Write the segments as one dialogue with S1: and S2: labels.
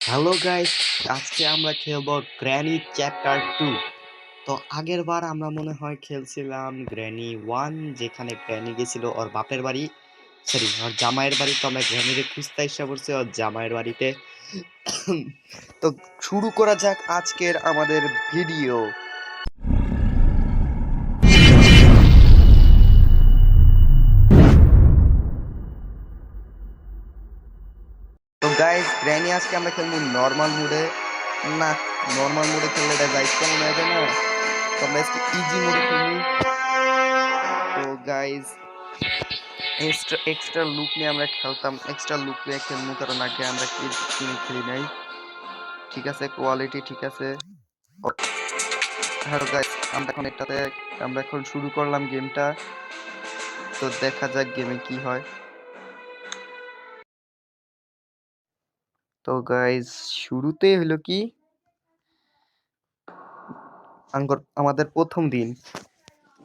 S1: Hello guys, আজকে আমরা খেলবো গ্র্যানি চ্যাপ্টার 2। তো আগের বার আমরা মনে হয় খেলছিলাম গ্র্যানি 1, যেখানে গ্র্যানি গেছিল ওর বাপের বাড়ি, সরি ওর জামাইয়ের বাড়ি। তো আমরা গ্র্যানিরে খুঁজতে এসে পড়ছি ওর জামাইয়ের বাড়িতে। তো শুরু করা যাক আজকের আমাদের ভিডিও। তো গাইস, গ্র্যানি আজকে আমরা খেলবো নর্মাল মোডে। না, নর্মাল মোডে খেললে এটা গাইস কেমন হয়ে যায় না, তো আমরা আজকে ইজি মোডে খেলবো। তো গাইস, এক্সট্রা এক্সট্রা লুক নিয়ে আমরা খেলতাম, এক্সট্রা লুক নিয়ে খেলবো, কারণ আগে আমরা কিনে খেলি নাই। ঠিক আছে, কোয়ালিটি ঠিক আছে। হ্যালো গাইস, আমরা এখন শুরু করলাম গেমটা। তো দেখা যাক গেমে কি হয়। তো গাইস, শুরুতেই হলো কি আমাদের প্রথম দিন।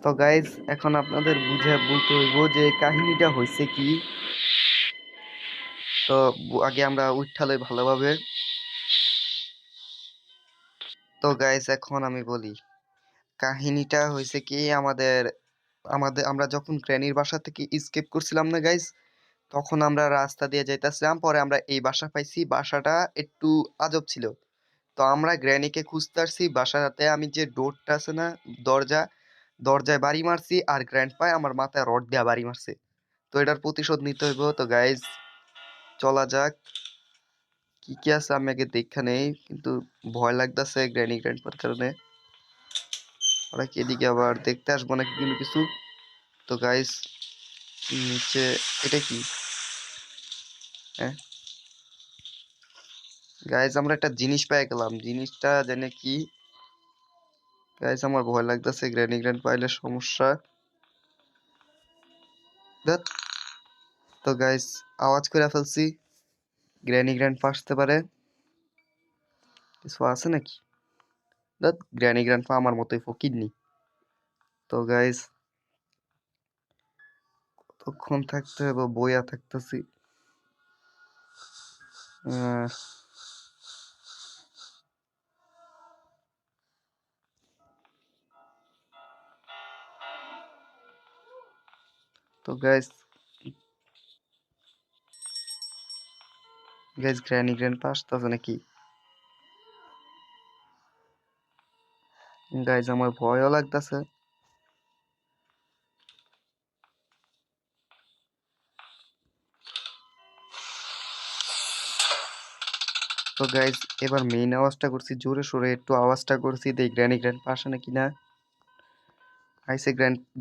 S1: তো গাইস, এখন আপনাদের বুঝে বলতে হইব যে কাহিনীটা হয়েছে কি। তো আগে আমরা উঠালে ভালোভাবে। তো গাইস, এখন আমি বলি কাহিনীটা হয়েছে কি। আমাদের আমাদের আমরা যখন গ্র্যানির বাসা থেকে escape করছিলাম না গাইস, তখন আমরা রাস্তা দিয়ে যাইতেছিলাম, পরে আমরা এই বাসা পাইছি। বাসাটা একটু আজব ছিল। তো আমরা গ্র্যানিকে খুঁজতে বাসাতে। আমি যে ডোরটা আছে না, দরজা, দরজায় বাড়ি মারছি, আর গ্র্যান্ড পায় আমার মাথায় রড দিয়া বাড়ি মারছে। তো এটার প্রতিশোধ নিতে হইব। তো গাইস, চলা যাক। কি কি আছে আমি আগে দেখা নেই, কিন্তু ভয় লাগতেছে গ্র্যান্ড পার কারণে। ওরা কি এদিকে আবার দেখতে আসবো নাকি কোনো কিছু? তো গাইস, নিচে এটা কি? হ্যাঁ গাইস, আমরা একটা জিনিস পেয়ে গেলাম, জিনিসটা জানে কি। গাইস, আমার ভয় লাগতেছে, গ্র্যান্ড পাইলে সমস্যা। ধ্যাৎ। তো গাইস, আওয়াজ করে ফেলছি, গ্র্যান্ড পা আসতে পারে। কিছু আছে নাকি? গ্র্যান্ড পা আমার মতোই ফকিরনি। তো গাইস, কতক্ষণ থাকতে হবে, বইয়া থাকতেছি। আহ, তো গাইস, গ্র্যান্ড পা আসতেছে নাকি? গাইস, আমার ভয়ও লাগতেছে। তো গাইস, এবার মেইন আওয়াজটা করছি জোরে সোরে, একটু আওয়াজটা করছি, দেখ গ্র্যান্ড পা আসে নাকি না। আইসে,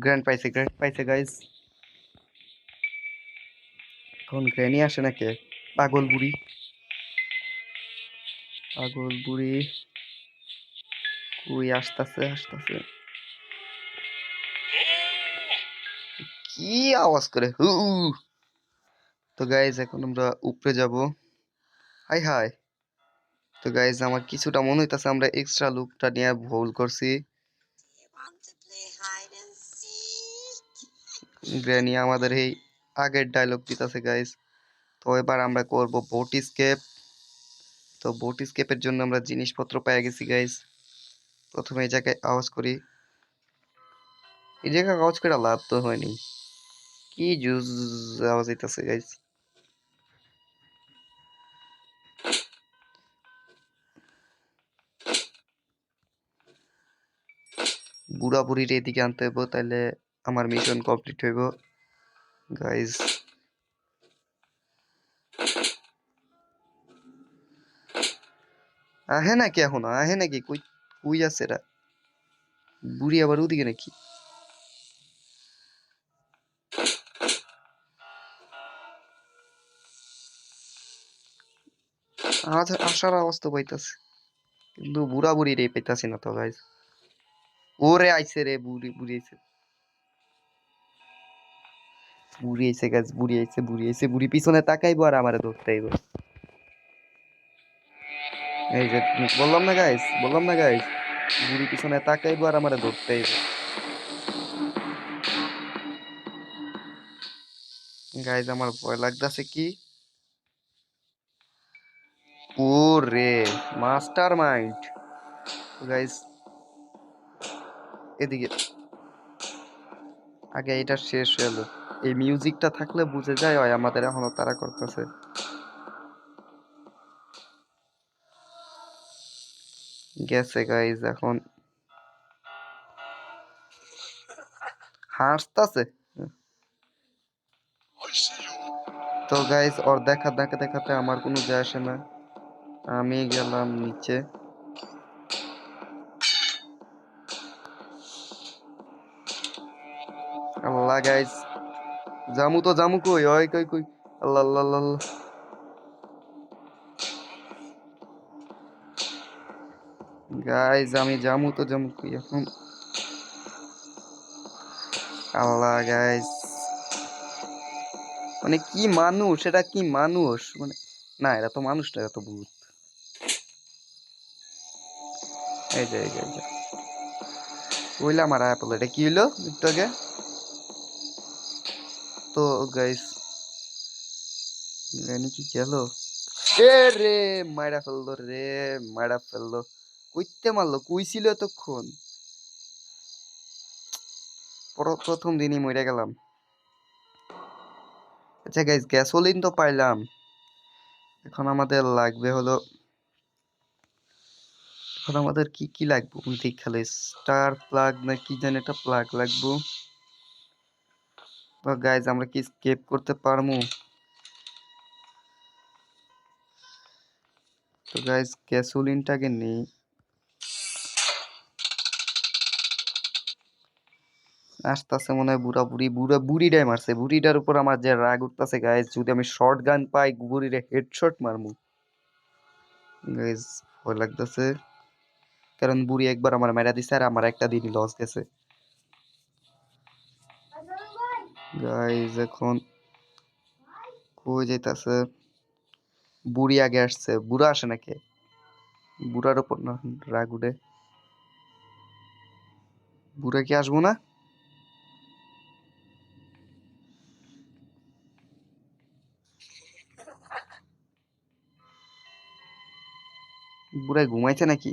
S1: গ্র্যান্ড পাইছে গাইস। এখন গ্র্যানি আসে নাকি? পাগল বুড়ি, পাগল বুড়ি কই? আসতাছে। কি আওয়াজ করে হু? তো গাইস, এখন আমরা উপরে যাব। High high. তো গাইস, আমার কিছুটা মনে হইতাছে আমরা এক্সট্রা লুকটা নিয়ে ভুল করছি। গ্র্যানি আমাদের এই আগের ডায়লগ দিতেছে গাইস। তো এবার আমরা করব বোট স্কেপ। তো বোট স্কেপের জন্য আমরা জিনিসপত্র পেয়ে গেছি গাইস। প্রথমে এই জায়গায় আওয়াজ করি। এই জায়গায় আওয়াজ করে লাভ তো হয়নি। কি জুজ আওয়াজ হইতাছে গাইস। বুড়া বুড়ির এদিকে আনতে হইব, তাইলে আমার মিশন কমপ্লিট হইব গাইস। আহে নাকি? এখন আহে নাকি? কই কই আছে এরা? বুড়ি আবার ওদিকে নাকি? আজ আসার আওয়াজ তো পাইতাছে, কিন্তু বুড়া বুড়ি রে পাইতাছি না তো গাইস। ওরে আইছে রে, বুড়ি বুড়ি আইছে। বুড়ি আইছে গাইস, বুড়ি আইছে। বুড়ি পিছনে তাকাইবো আর আমারে ধরতে আইবো। এই যে বললাম না গাইস, বুড়ি পিছনে তাকাইবো আর আমারে ধরতে আইবো। গাইস, আমার ভয় লাগতাছে কি। ওরে মাস্টার মাইন্ড। গাইস এদিকে আগে এটা শেষ হলো। এই মিউজিকটা থাকলে বুঝে যায় হয় আমাদের এখনো তারা করতেছে। গেছে গাইস এখন হাসতাছে। তো গাইস ওর দেখাতে দেখাতে আমার কোনো যায় আসে না, আমি গেলাম নিচে। আল্লাহ গাইস জামু কই ওই কই কই। আল্লাহ আল্লাহ আল্লাহ আল্লাহ। গাইস আমি জামু কই এখন। আল্লাহ গাইস মানে কি মানুষ, এটা কি মানুষ মানে, না এটা তো মানুষ না, এটা তো ভূত। এই যে কইলাম আর অ্যাপল, এটা কি হইলো একটু আগে? তো গাইস জানি কি গেল। এ রে মাইরা ফেললো। কইতে মারলো, কইছিল এতক্ষণ। প্রথম দিনই মরে গেলাম। আচ্ছা গাইস গ্যাসোলিন তো পাইলাম, এখন আমাদের লাগবে হলো, এখন আমাদের কি কি লাগবে ঠিক খালি স্টার প্লাগ না কি জানি একটা প্লাগ লাগবে। তো গাইস আমরা কি স্কেপ করতে পারমু? তো গাইস গ্যাসোলিনটাকে নেই। আসতেছে মনে হয় বুড়িটাই মারছে, বুড়িটার উপর আমার যে রাগ উঠতেছে গাইস, যদি আমি শর্ট গান পাই বুড়িরে হেডশট মারমু। গাইস ভয় লাগতেছে, কারণ বুড়ি একবার আমার মেরা দিছে আর আমার একটা দিনই লস গেছে। গাইস এখন কই যাইতাছে? বুড়ি আগে আসছে, বুড়া আসে নাকি? বুড়ার উপর না রাগ উঠে। বুড়া কি আসবো না? বুড়াই ঘুমাইছে নাকি?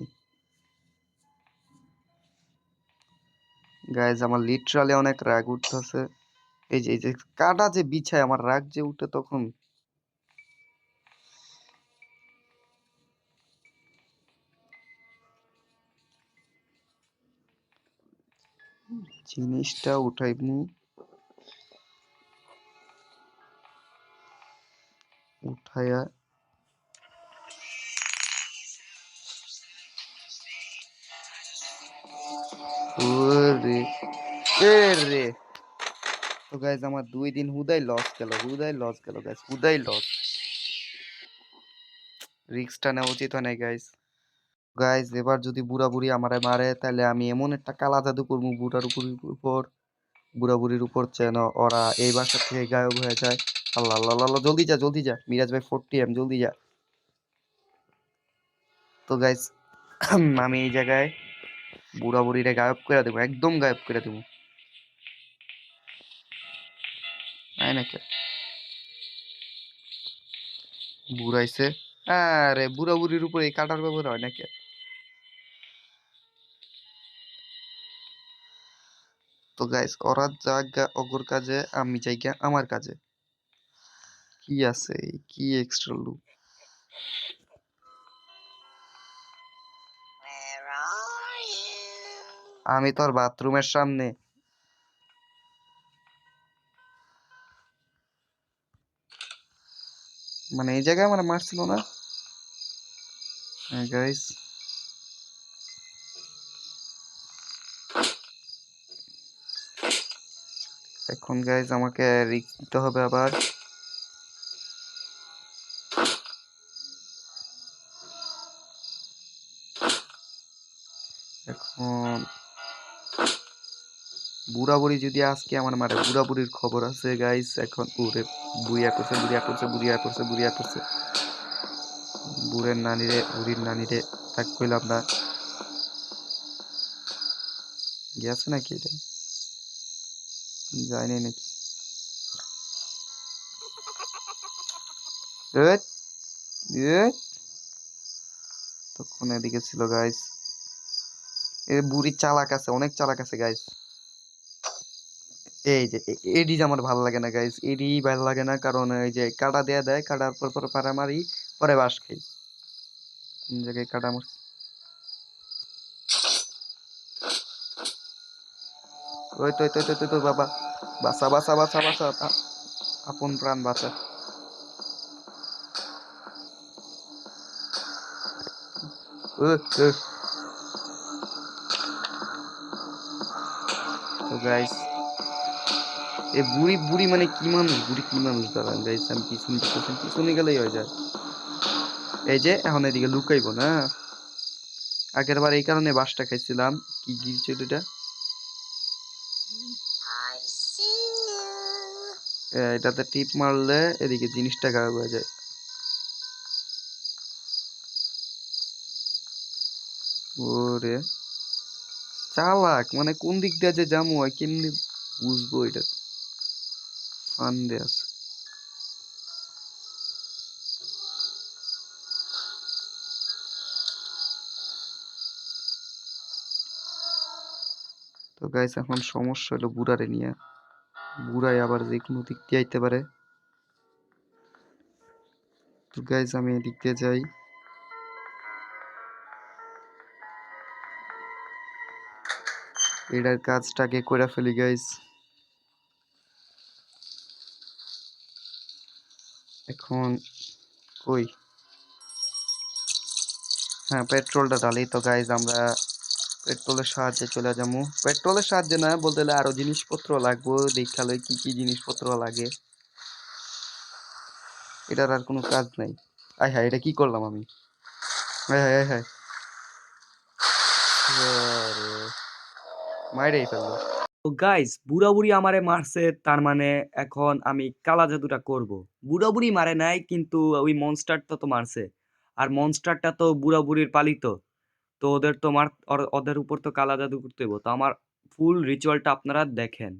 S1: গাইজ আমার লিটারালি অনেক রাগ উঠতেছে। এই যে কাটা যে বিছায় আমার রাগ যে উঠে তখন। জিনিসটা উঠাইবনি, উঠাইয়া ওরে এ রে। তো গাইজ আমার 2 দিন হুদাই লস গেল গাইজ, হুদাই লস। রিস্কটা নেওয়া উচিত হয় নাই গাইজ। গাইজ এবার যদি বুড়া বুড়ি আমারে মারে তাহলে আমি এমন একটা কালা জাদু করবো বুড়ার উপর, বুড়া বুড়ির উপর যেন ওরা এই বাসা থেকে গায়েব হয়ে যায়। আল্লাহ আল্লাহ আল্লাহ, জলদি যা মিরাজ ভাই 40 জলদি যা। তো গাইজ আমি এই জায়গায় বুড়া বুড়িরে গায়েব করে দেবো, একদম গায়েব করে দেবো। তাই নাকি? বুড়াইছে, আরে বুড়া বুড়ির উপর এই কাটার ব্যবহার হয় নাকি? তো গাইস ওরা জায়গা অগর কাজে, আমি জায়গা আমার কাজে। কি আছে, কি এক্সট্রা লুক? আমি তোর বাথরুমের সামনে। মানে এই জায়গায় আমার মারছিল না। হ্যাঁ গাইস এখন গাইস আমাকে রিস্ক নিতে হবে আবার। এখন বুড়া বুড়ি যদি আজকে আমার মারে, বুড়া বুড়ির খবর আছে গাইস এখন। ওরে বুড়িয়া পড়ছে। বুড়ির নানিরে তাক কইলাম না। গেছে নাকি এটা? যায়নি নাকি? এট, এট। তখন এদিকে ছিল গাইস, এই বুড়ি চালাক আছে, অনেক চালাক আছে গাইস। এই যে এডি আমার ভালো লাগে না গাইস, এডি ভালো লাগে না কারণ এই যে কাটা দেয়া দেয়, কাটার পর পর পাড়া মারি, পরে বাস খাই। কোন জায়গায় কাটা আমার, ওই তো তো তো তো বাবা, বাসা বাসা বাসা বাসা, আপন প্রাণ বাঁচা। উহ, উহ। তো গাইস এই বুড়ি বুড়ি মানে কি মানুষ, বুড়ি কি মানুষ, দাঁড়ান গাইস আমি পিছন দিতেছি, পিছনে গেলেই হয়ে যায়। এই যে এখন এদিকে লুকাইবো না, আগের বার এই কারণে বাসটা খাইছিলাম। কি গিয়েছিল এটা, এটাতে টিপ মারলে এদিকে জিনিসটা গায়েব হয়ে যায়। ওরে চালাক, মানে কোন দিক দিয়ে যে যাবো আর কেমনি বুঝবো এটা, ফান দিয়ে আছে। তো গাইস এখন সমস্যা হলো বুড়ারে নিয়ে, বুড়াই আবার যে কোনো দিক দিয়ে আইতে পারে। তো গাইস আমি এদিক দিয়ে যাই, এটার কাজটাকে করে ফেলি গাইস। এখন কই, হ্যাঁ পেট্রোলটা ঢালি। তো গাইস আমরা পেট্রোলের সাহায্যে চলে যাবো, পেট্রোলের সাহায্যে না বলতে গেলে আরো জিনিসপত্র লাগবে, দেখা লই কি কি জিনিসপত্র লাগে। এটার আর কোনো কাজ নাই। আয় হায় এটা কি করলাম আমি, হায় হায় হায় হায়, মাইরেই ফেললো।
S2: তো গাইস বুড়া বুড়ি আমারে মারছে, তার মানে এখন আমি কালা জাদুটা করব। বুড়া বুড়ি মারে নাই, কিন্তু ওই মনস্টারটা তো মারছে, আর মনস্টারটা তো বুড়া বুড়ির পালিত। তো ওদের তো ওদের উপর তো কালা জাদু করতে হইব। তো আমার ফুল রিচুয়ালটা আপনারা দেখেন।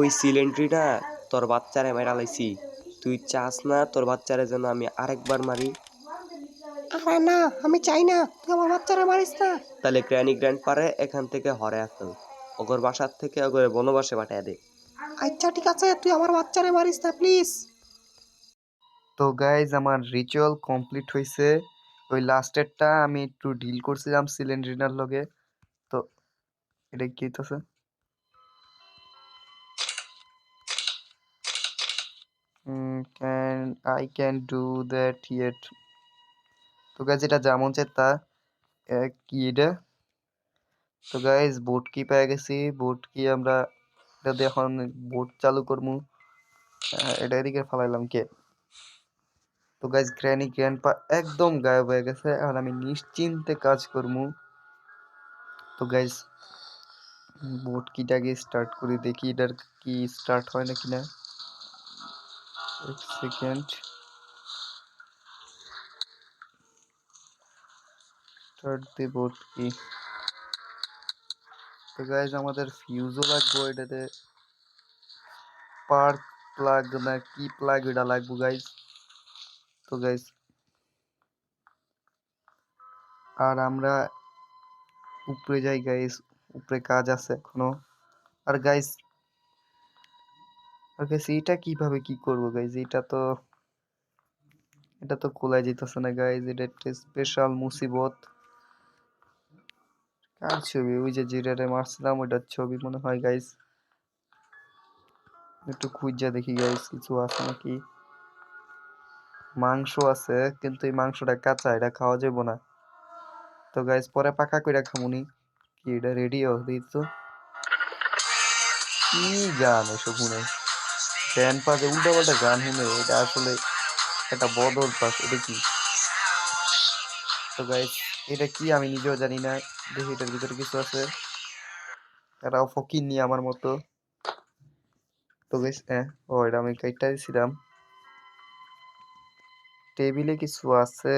S3: আমি সিলিন্ড্রিটা তোর বাচ্চারে মাইরা লাইছি, তুই চাস না তোর বাচ্চারে যেন আমি আরেকবার মারি?
S4: আরে না, আমি চাই না, তুই আমার বাচ্চারা মারিস না।
S3: তাহলে গ্র্যানি গ্র্যান্ড পারে এখান থেকে হরে ফেল, ওগর বাসার থেকে ওগরে বনবাসে পাঠায় দে।
S4: আচ্ছা ঠিক আছে, তুই আমার বাচ্চারা মারিস না প্লিজ।
S1: তো গাইজ আমার রিচুয়াল কমপ্লিট হয়েছে। ওই লাস্টেরটা আমি একটু ডিল করছিলাম সিলিন্ড্রিনার লগে। তো এটা কি হইতাছে? Can I can do that yet. তো গাইজ এটা যেমন চাই তা। কি এটা? তো গাইজ বোট কি পেয়ে গেছি। বোট কি আমরা এটা দিয়ে এখন বোট চালু করবো। এটা এদিকে ফালাইলাম কে? তো গাইজ গ্র্যানি গ্র্যান্ডপা একদম গায়েব হয়ে গেছে। আর আমি নিশ্চিন্তে কাজ করবো। তো গাইজ বোট কিটাকে স্টার্ট করি, দেখি এটার কি স্টার্ট হয় নাকি না। এক সেকেন্ড, স্টার্ট দি বোট কি। তো গাইজ আমাদের ফিউজও লাগবে এটাতে। স্পার্ক প্লাগ না কি প্লাগ এটা লাগবে গাইজ। তো গাইজ আর আমরা উপরে যাই গাইজ, উপরে কাজ আছে এখনো। আর গাইজ এটা কিভাবে কি করবো গাইজ? এটা তো খোলা যেতেছে না গাইজ। এটা একটা স্পেশাল মুসিবত। কার ছবি? ওই যে জিরারে মারছিলাম ওইটার ছবি মনে হয় গাইজ। একটু খুঁজা দেখি গাইজ কিছু আছে নাকি। মাংস আছে কিন্তু এই মাংসটা কাঁচা, এটা খাওয়া যাবে না। তো গাইজ পরে পাকা কইরা খামুনি। কি এটা রেডিও দিই তো? কি গান এসব শুনে? গ্র্যান্ডপা যে উল্টা পাল্টা গান শুনে, এটা আসলে একটা বদ অভ্যাস। এটা কি? তো গাইজ এটা কি আমি নিজেও জানি না। দেখি এটার ভিতরে কিছু আছে। এরাও ফকির নিয়ে আমার মতো। তো গাইজ ও এটা আমি কাইটা দিছিলাম। টেবিলে কিছু আছে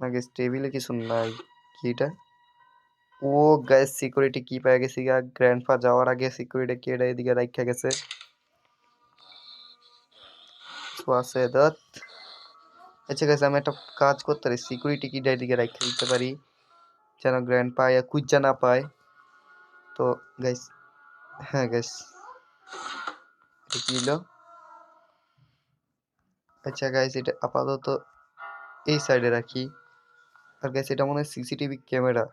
S1: না গাইজ? টেবিলে কিছু নাই। কি এটা? ও গাইজ সিকিউরিটি কি পেয়ে গেছি গা। গ্র্যান্ডপা যাওয়ার আগে সিকিউরিটি কি এটা এদিকে রাখা গেছে। কিছু আছে দত। আচ্ছা গাইজ আমি একটা কাজ করতে পারি, সিকিউরিটি কি এদিকে রাখা দিতে পারি যেন গ্র্যান্ডপা কুইজা না পায়। তো গাইজ হ্যাঁ গাইজ এটা কি হলো? আচ্ছা গাইজ এটা আপাতত এই সাইডে রাখি। আর গাইজ এটা মনে হয় সিসিটিভি ক্যামেরা।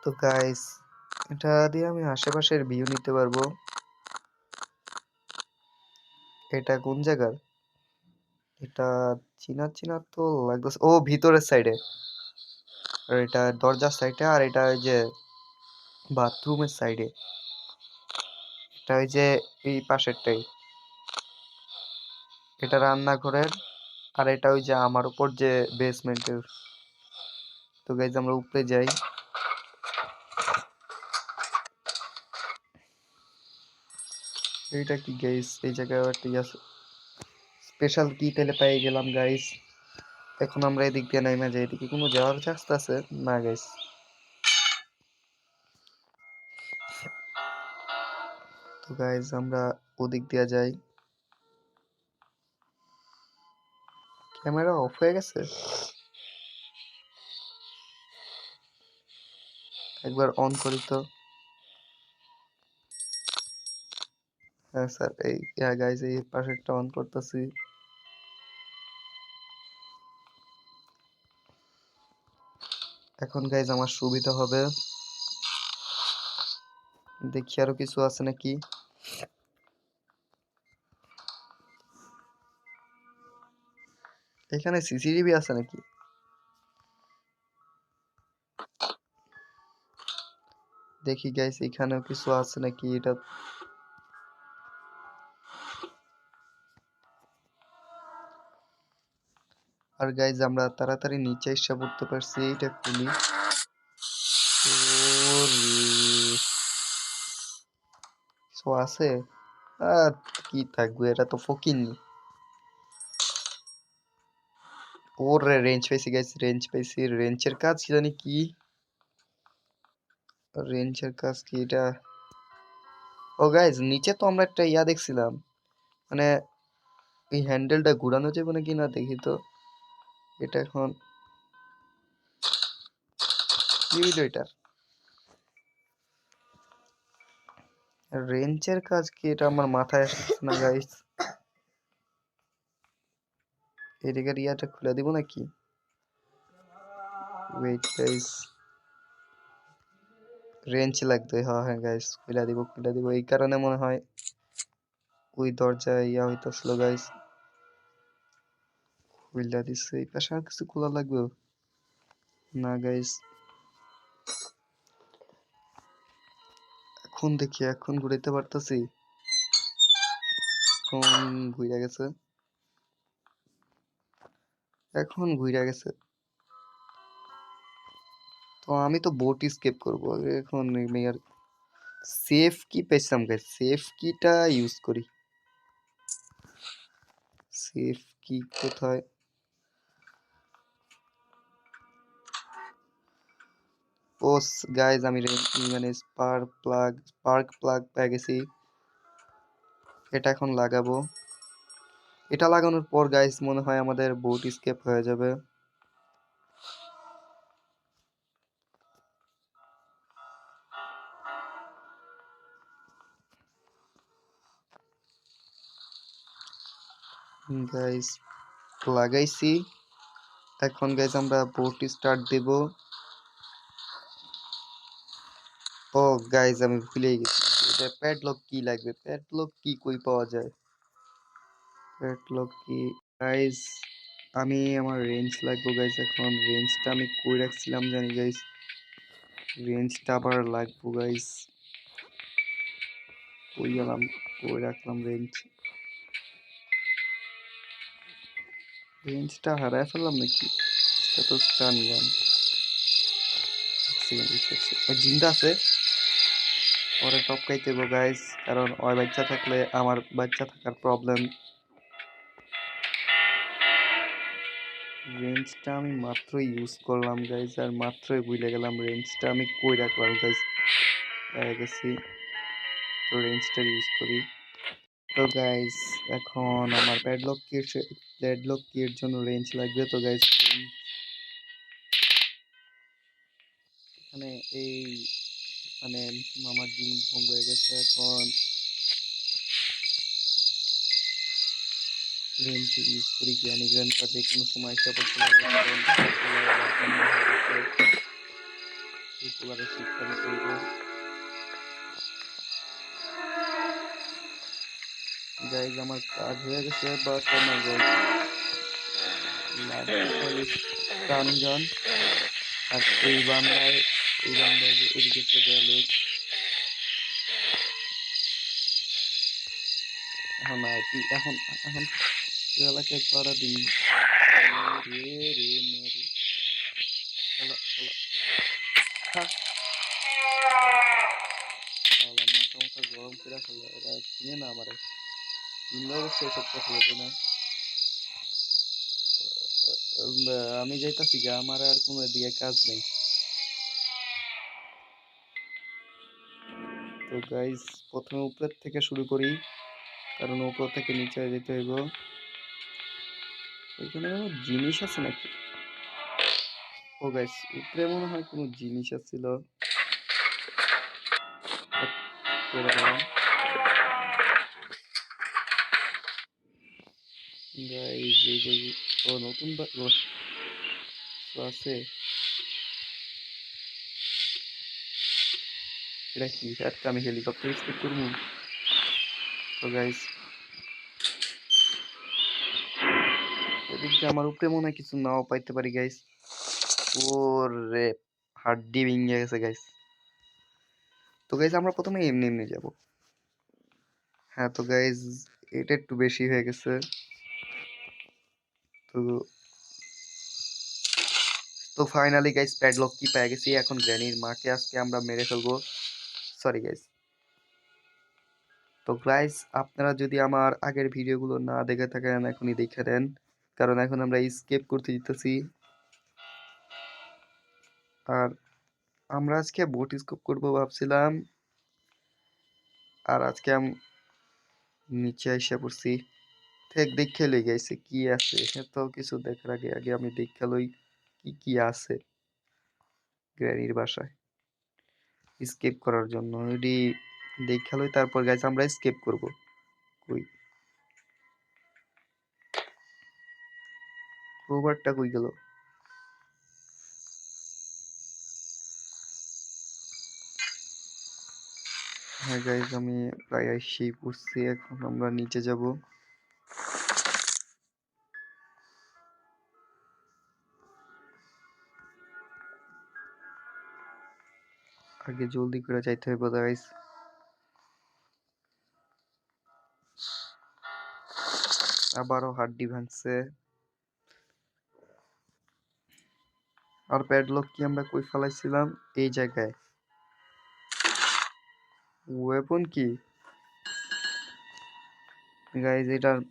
S1: তো গাইজ এটা দিয়ে আমি আশেপাশের ভিউ নিতে পারবো। এটা কোন জায়গার? এটা চিনা চিনা তো লাগতেছে। ও ভিতরের সাইডে। আর এটা দরজার সাইডে, আর এটা ওই যে বাথরুমের সাইডে। এটা ওই যে এই পাশেরটাই। এটা রান্নাঘরের। আর এটা ওই যে আমার উপর যে বেসমেন্টের। তো গাইজ আমরা উপরে যাই। এইটা কি গাইজ? এই জায়গায় একটা আছে স্পেশাল কি তেলে পেয়ে গেলাম গাইজ। এখন আমরা এদিক দিয়ে নাইমা যাই। এদিকে কোনো যাওয়ার রাস্তা আছে না গাইজ? তো গাইজ আমরা ওদিক দিয়ে যাই। ক্যামেরা অফ হয়ে গেছে, একবার অন করি তো। হ্যাঁ স্যার, এই গাইজ এই পাশেরটা অন করতেছি। এখন গাইজ আমার সুবিধা হবে। দেখি আরো কিছু আছে নাকি। এখানে সিসিটিভি আছে নাকি? দেখি গাইজ এখানেও কিছু আছে নাকি। এটা আর গাইজ আমরা তাড়াতাড়ি নিচে এসে পড়তে পারছি। এইটা খুলি। ওরে কিছু আছে? আর কি থাকবে, এটা তো ফকিন্নি। ওরে রেঞ্জ পাইছি গাইজ, রেঞ্জ পাইছি। রেঞ্চের কাজ জানি কি। রেঞ্চের কাজ কি এটা? ও গাইজ, নিচে তো আমরা একটা ইয়া দেখছিলাম, মানে এই হ্যান্ডেলটা ঘুরানো যাবে নাকি না দেখি তো। এটা এখন কি হইলো এটা? রেঞ্চের কাজ কি এটা আমার মাথায় আসতেছে না গাইজ। এদিকের ইয়াটা খুলে দিব নাকি? ওয়েট গাইজ, রেঞ্চ লাগবে। হ্যাঁ হ্যাঁ গাইজ, খুলে দিব। এই কারণে মনে হয় ওই দরজায় ইয়া হইতেছিল গাইজ। খুলে দিচ্ছে। এই পাশে আর কিছু খোলা লাগবে না গাইজ। এখন দেখি, এখন ঘুরাইতে পারতেছি। এখন ঘুরে গেছে, এখন ঘুরে গেছে। তো আমি তো বোট স্কেপ করবো এখন। আর সেফ কি পেয়েছিলাম গাইজ, সেফ কিটা ইউজ করি। সেফ কি কোথায়? ও গাইজ, আমি মানে স্পার্ক প্লাগ পেয়ে গেছি। এটা এখন লাগাবো। এটা লাগানোর পর গাইজ মনে হয় আমাদের বোট স্কেপ হয়ে যাবে। গাইজ লাগাইছি। এখন গাইজ আমরা বোট স্টার্ট দেব। ও গাইজ, আমি ভুলেই গেছি, এটা প্যাডলক কি লাগবে। প্যাডলক কি কই পাওয়া যায়? প্যাডলক কি গাইজ? আমি আমার রেঞ্জ লাগবে গাইজ। এখন রেঞ্জটা আমি কই রাখছিলাম জানি গাইজ, রেঞ্জটা আবার লাগবো গাইজ। কই গেলাম, কই রাখলাম রেঞ্জ? রেঞ্জটা হারায় ফেললাম নাকি? এটা তো স্টান গান। জিন্দা আছে, ওরে টপকাইতে গো গাইজ, কারণ ওই বাচ্চা থাকলে আমার বাচ্চা থাকার প্রবলেম। রেঞ্জটা আমি মাত্রই ইউজ করলাম গাইজ, আর মাত্রই ভুলে গেলাম রেঞ্জটা আমি কই রাখলাম গাইজ। পেয়ে গেছি, তো রেঞ্জটা ইউজ করি। তো গাইজ এখন আমার প্যাডলক কির জন্য রেঞ্জ লাগবে। তো গাইজ এখানে এই মানে আমার ডিম ভঙ্গ হয়ে গেছে। এখন রেঞ্জ ইউজ করি, জ্ঞানী গ্রান্ডটা যে কোনো সময় এসে পড়তে পারে, কারণ বন্ধ হয়ে গেছে। এই পোলারে শিক্ষা দিতে হইব। গাইজ আমার কাজ হয়ে গেছে, বাট ও মাই গড, লাগবে স্টান গান। আর এই বান্দায় এদিকে তো গেল। এখন আয় তুই, এখন এখন তুই এলাকায় পাড়া দিন রে রে মারে। শালা শালা খা, শালা মাথা মাথা গরম করে ফেলে, এরা চিনে না আমারে। চিনলে অবশ্যই এসব কথা বলবে না। আমি যাইতাছি গা, আমার আর কোনো দিকে কাজ নেই। তো গাইজ প্রথমে উপরের থেকে শুরু করি, কারণ উপর থেকে নিচে যেতে হইব। এখানে কোনো জিনিস আছে নাকি? ও গাইস, উপরে মনে হয় কোনো জিনিস আছিল। করে দিলাম গাইস। এই যে ও নতুন আছে। এটা কি? আচ্ছা আমি হেলিকপ্টার স্কেপ করবো। তো গাইস এদিক দিয়ে আমার উপরে মনে হয় কিছু নাও পাইতে পারি গাইস। ওরে হাড্ডি ভেঙে গেছে গাইস। তো গাইস আমরা প্রথমে এমনি এমনি যাব। হ্যাঁ তো গাইস, এটা একটু বেশি হয়ে গেছে। তো তো ফাইনালি গাইস প্যাডলক কি পেয়ে গেছি। এখন গ্র্যানির মাকে আজকে আমরা মেরে ফেলবো। Sorry guys. তো গাইস আপনারা যদি আমার আগের ভিডিওগুলো না দেখে থাকেন এখনই দেখে দেন, কারণ এখন আমরা স্কেপ করতে যেতেছি। আর আমরা আজকে বোট স্কুপ করবো ভাবছিলাম, আর আজকে নিচে এসে পড়ছি। দেখে লই গাইছে কি আছে, এত কিছু দেখার আগে আগে আমি দেখে লই কি কি আছে গ্র্যানির বাসায় স্কেপ করার জন্য। এডি দেখে লই, তারপর গাইছে আমরা স্কেপ করব। কই ক্রোবারটা কই গেল? হ্যাঁ গাইজ, আমি প্রায় এসেই পড়ছি। এখন আমরা নিচে যাব। আগে জলদি করে যাইতে হবে গাইজ। আবারও হাড্ডি ভাঙছে। আর প্যাডলক কি আমরা কই ফেলাইছিলাম? এই জায়গায়। ওয়েপন কি গাইজ?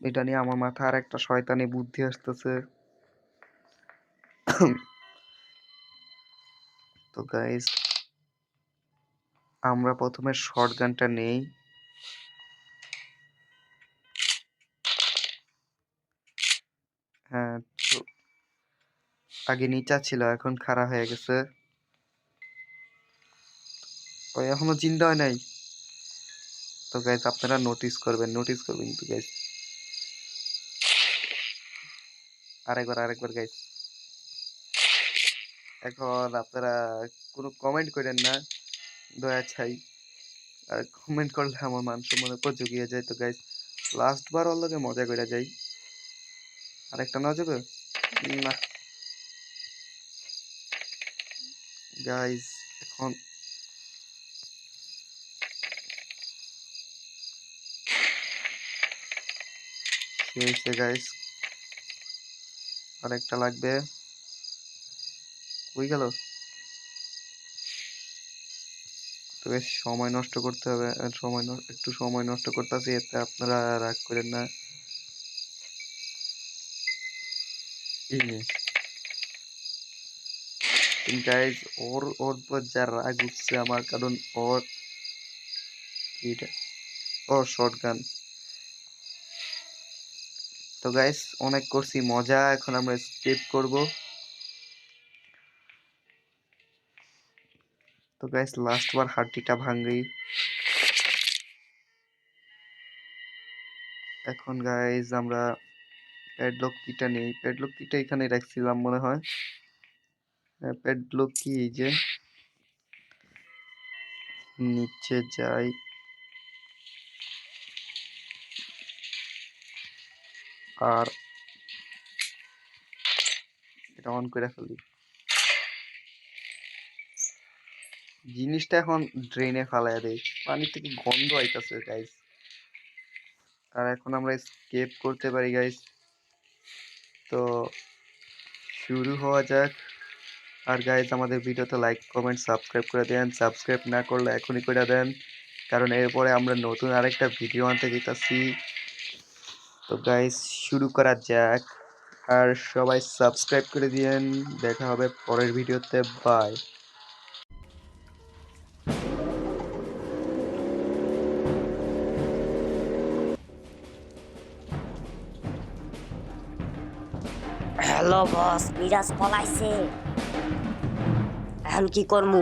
S1: এটা নিয়ে আমার মাথায় আর একটা শয়তানি বুদ্ধি আসতেছে। তো গাইজ, আমরা প্রথমে শর্ট গানটা নেই। হ্যাঁ, তো আগে নিচা ছিল, এখন খাড়া হয়ে গেছে। ওই এখনো জিন্দা হয় নাই। তো গাইজ আপনারা নোটিস করবেন তো গাইজ। আরেকবার গাইজ। এখন আপনারা কোনো কমেন্ট করেন না, দয়া চাই। আর কমেন্ট করলে আমার মান সম্মান উপর জুগিয়ে যায়। তো গাইজ, লাস্ট বার ওর লগে মজা করে যাই। আরেকটা নেওয়া যাবে না গাইজ? এখন হয়েছে গাইজ, আরেকটা লাগবে। কই গেল? তো বেশ সময় নষ্ট করতে হবে, একটু সময় নষ্ট করতেছি, এতে আপনারা রাগ করেন না। গাইজ, ওর ওর পর যা রাগ উঠছে আমার, কারণ ওর এটা ওর শর্ট গান। তো গাইজ, অনেক করছি মজা, এখন আমরা স্কিপ করব। তো গাইজ, লাস্ট বার হাড্ডিটা ভাঙি। এখন গাইজ আমরা প্যাডলক কিটা নেই। প্যাডলক কিটা এখানে রাখছিলাম মনে হয়। প্যাডলক কি, এই যে নিচে যাই, আর এটা অন করে ফেলি। জিনিসটা এখন ড্রেনে ফালাইয়া দেই, পানি থেকে গন্ধ আইতাছে গাইজ। আর এখন আমরা স্কেপ করতে পারি গাইজ। তো শুরু হওয়া যাক। আর গাইজ, আমাদের ভিডিওতে লাইক কমেন্ট সাবস্ক্রাইব করে দেন। সাবস্ক্রাইব না করলে এখনই করে দেন, কারণ এরপরে আমরা নতুন আরেকটা ভিডিও আনতে যেতেছি। তো গাইজ, শুরু করা যাক। আর সবাই সাবস্ক্রাইব করে দিয়েন। দেখা হবে পরের ভিডিওতে। বাই।
S5: হ্যালো বস, মিরাজ পলাইছে। এখন কি করমু?